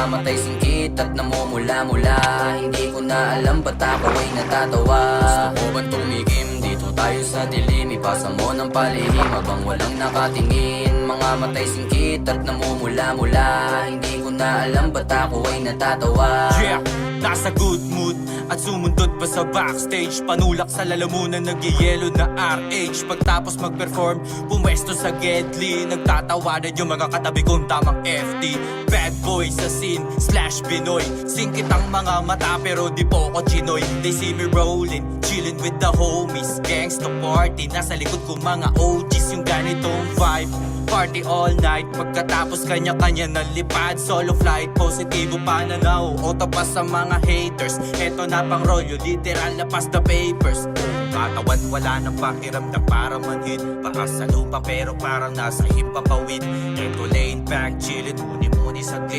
matay singkit at namumula-mula. Hindi ko na alam ba't ako ay natatawa. Gusto ko bang tumigim dito tayo sa dilim? Ipasa mo ng palihim habang walang nakatingin. Mga matay singkit at namumula-mula. Hindi ko na alam ba't ako ay natatawa. Yeah, nasa good mood at sumundot pa sa backstage. Panulak sa lalamunan, nagyayelo na RH. Pagtapos mag-perform, pumwesto sa Gedli. Nagtatawanan yung mga katabi kong tamang FT. Bad boy sa scene, slash Pinoy. Singkit ang mga mata pero di po ko chinoy. They see me rolling, chilling with the homies. Gangsta party, nasa likod ko mga OGs. Yung ganitong vibe, party all night. Pagkatapos kanya-kanya na lipad. Solo flight, positibo pananaw. Auto pa sa mga haters. Eto na pang rolyo, literal na pass the papers. Katawan wala nang pakiramdam para manhid. Baka sa lupa pero parang nasa himpapawid. Eto lane back, chillin', muni-muni saglit.